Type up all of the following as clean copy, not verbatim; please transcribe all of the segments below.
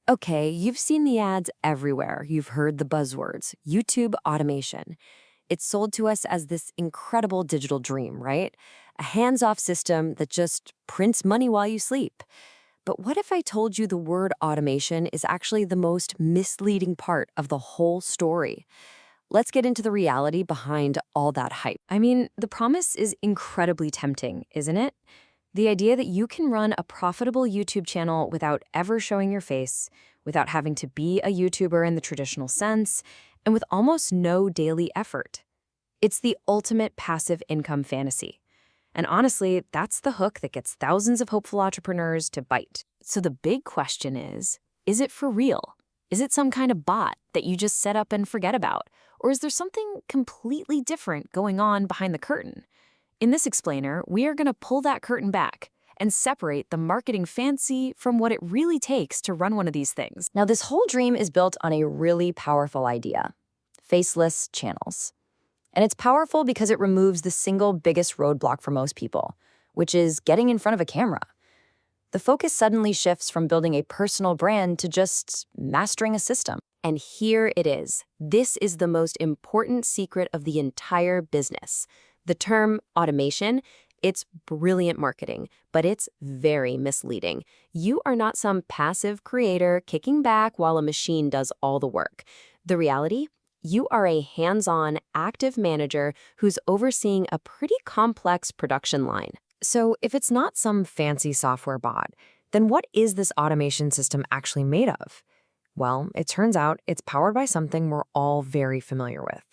Okay, you've seen the ads everywhere. You've heard the buzzwords. YouTube automation. It's sold to us as this incredible digital dream, right? A hands-off system that just prints money while you sleep. But what if I told you the word automation is actually the most misleading part of the whole story? Let's get into the reality behind all that hype. I mean, the promise is incredibly tempting, isn't it? The idea that you can run a profitable YouTube channel without ever showing your face, without having to be a YouTuber in the traditional sense, and with almost no daily effort. It's the ultimate passive income fantasy. And honestly, that's the hook that gets thousands of hopeful entrepreneurs to bite. So the big question is it for real? Is it some kind of bot that you just set up and forget about? Or is there something completely different going on behind the curtain? In this explainer, we are going to pull that curtain back and separate the marketing fancy from what it really takes to run one of these things. Now, this whole dream is built on a really powerful idea: faceless channels. And it's powerful because it removes the single biggest roadblock for most people, which is getting in front of a camera. The focus suddenly shifts from building a personal brand to just mastering a system. And here it is. This is the most important secret of the entire business. The term automation, it's brilliant marketing, but it's very misleading. You are not some passive creator kicking back while a machine does all the work. The reality? You are a hands-on, active manager who's overseeing a pretty complex production line. So if it's not some fancy software bot, then what is this automation system actually made of? Well, it turns out it's powered by something we're all very familiar with: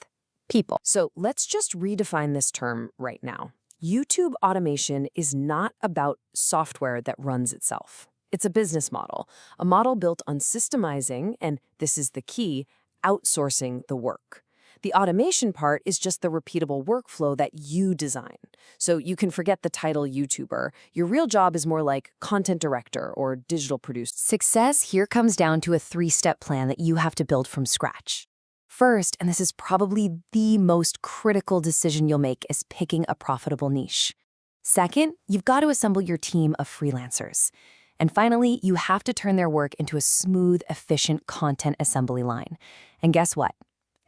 people. So let's just redefine this term right now. YouTube automation is not about software that runs itself. It's a business model, a model built on systemizing, and this is the key, outsourcing the work. The automation part is just the repeatable workflow that you design. So you can forget the title YouTuber. Your real job is more like content director or digital producer. Success here comes down to a 3-step plan that you have to build from scratch. First, and this is probably the most critical decision you'll make, is picking a profitable niche. Second, you've got to assemble your team of freelancers. And finally, you have to turn their work into a smooth, efficient content assembly line. And guess what?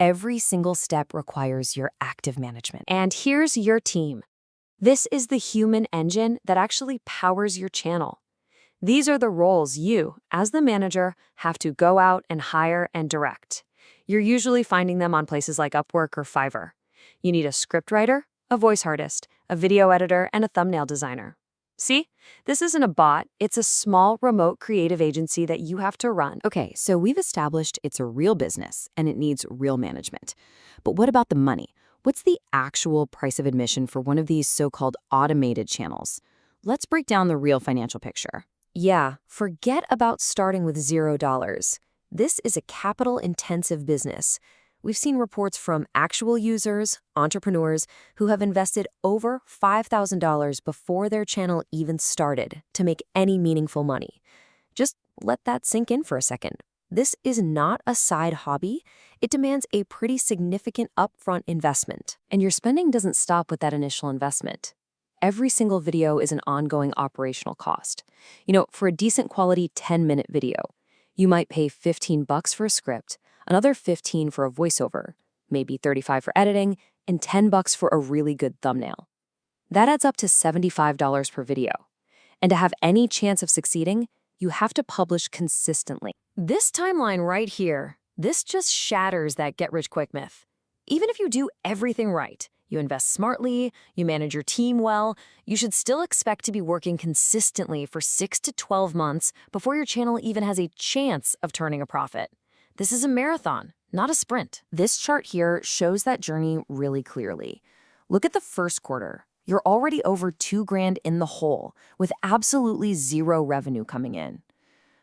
Every single step requires your active management. And here's your team. This is the human engine that actually powers your channel. These are the roles you, as the manager, have to go out and hire and direct. You're usually finding them on places like Upwork or Fiverr. You need a scriptwriter, a voice artist, a video editor, and a thumbnail designer. See? This isn't a bot, it's a small, remote creative agency that you have to run. Okay, so we've established it's a real business and it needs real management. But what about the money? What's the actual price of admission for one of these so-called automated channels? Let's break down the real financial picture. Yeah, forget about starting with $0. This is a capital-intensive business. We've seen reports from actual users, entrepreneurs, who have invested over $5,000 before their channel even started to make any meaningful money. Just let that sink in for a second. This is not a side hobby. It demands a pretty significant upfront investment. And your spending doesn't stop with that initial investment. Every single video is an ongoing operational cost. You know, for a decent quality 10-minute video, you might pay $15 for a script, another $15 for a voiceover, maybe $35 for editing, and $10 for a really good thumbnail. That adds up to $75 per video. And to have any chance of succeeding, you have to publish consistently. This timeline right here, this just shatters that get-rich-quick myth. Even if you do everything right, you invest smartly, you manage your team well, you should still expect to be working consistently for 6 to 12 months before your channel even has a chance of turning a profit. This is a marathon, not a sprint. This chart here shows that journey really clearly. Look at the first quarter. You're already over $2,000 in the hole, with absolutely zero revenue coming in.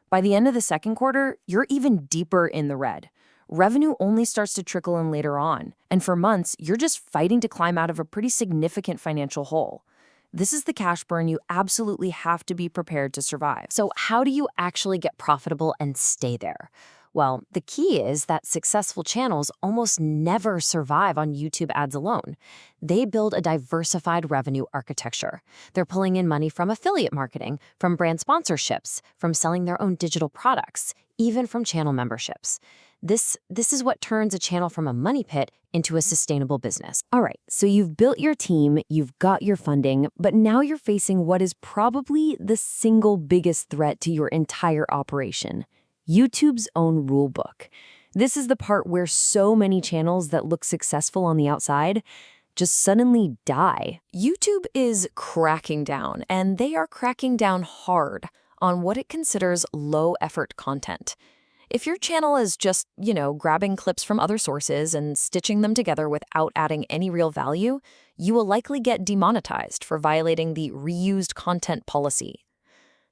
By the end of the second quarter, you're even deeper in the red. Revenue only starts to trickle in later on, and for months, you're just fighting to climb out of a pretty significant financial hole. This is the cash burn you absolutely have to be prepared to survive. So how do you actually get profitable and stay there? Well, the key is that successful channels almost never survive on YouTube ads alone. They build a diversified revenue architecture. They're pulling in money from affiliate marketing, from brand sponsorships, from selling their own digital products, even from channel memberships. This is what turns a channel from a money pit into a sustainable business. All right, so you've built your team, you've got your funding, but now you're facing what is probably the single biggest threat to your entire operation: YouTube's own rulebook. This is the part where so many channels that look successful on the outside just suddenly die. YouTube is cracking down, and they are cracking down hard on what it considers low-effort content. If your channel is just, grabbing clips from other sources and stitching them together without adding any real value, you will likely get demonetized for violating the reused content policy.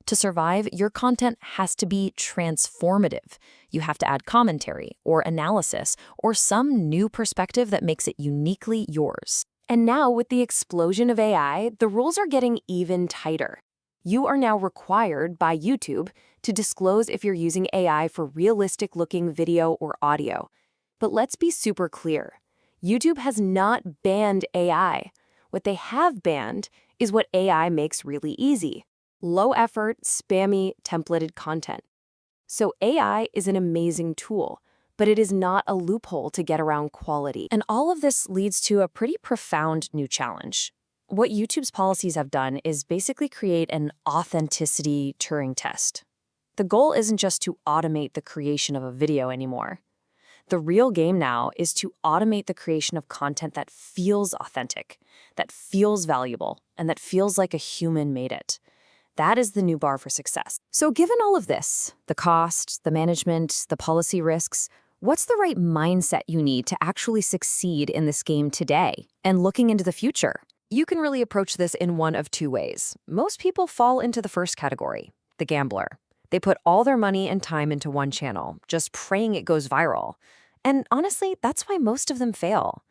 To survive, your content has to be transformative. You have to add commentary or analysis or some new perspective that makes it uniquely yours. And now, with the explosion of AI, the rules are getting even tighter. You are now required by YouTube to disclose if you're using AI for realistic-looking video or audio. But let's be super clear. YouTube has not banned AI. What they have banned is what AI makes really easy: low-effort, spammy, templated content. So AI is an amazing tool, but it is not a loophole to get around quality. And all of this leads to a pretty profound new challenge. What YouTube's policies have done is basically create an authenticity Turing test. The goal isn't just to automate the creation of a video anymore. The real game now is to automate the creation of content that feels authentic, that feels valuable, and that feels like a human made it. That is the new bar for success. So given all of this, the cost, the management, the policy risks, what's the right mindset you need to actually succeed in this game today and looking into the future? You can really approach this in one of two ways. Most people fall into the first category, the gambler. They put all their money and time into one channel, just praying it goes viral. And honestly, that's why most of them fail.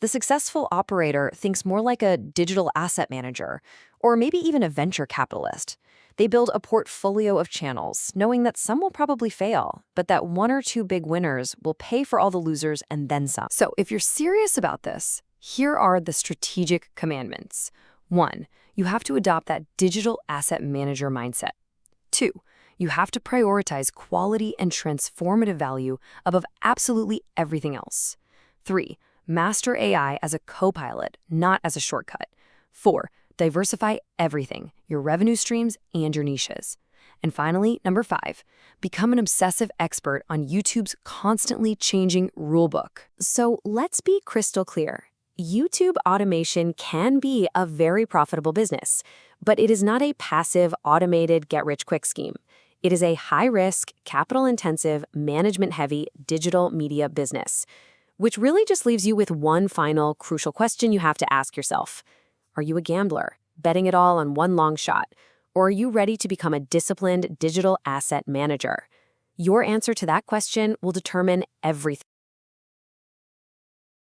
The successful operator thinks more like a digital asset manager, or maybe even a venture capitalist. They build a portfolio of channels, knowing that some will probably fail, but that one or two big winners will pay for all the losers and then some. So if you're serious about this, here are the strategic commandments. 1, you have to adopt that digital asset manager mindset. 2, you have to prioritize quality and transformative value above absolutely everything else. 3, master AI as a co-pilot, not as a shortcut. 4, diversify everything, your revenue streams and your niches. And finally, number 5, become an obsessive expert on YouTube's constantly changing rulebook. So let's be crystal clear. YouTube automation can be a very profitable business, but it is not a passive, automated, get-rich-quick scheme. It is a high-risk, capital-intensive, management-heavy digital media business, which really just leaves you with one final crucial question you have to ask yourself. Are you a gambler, betting it all on one long shot, or are you ready to become a disciplined digital asset manager? Your answer to that question will determine everything.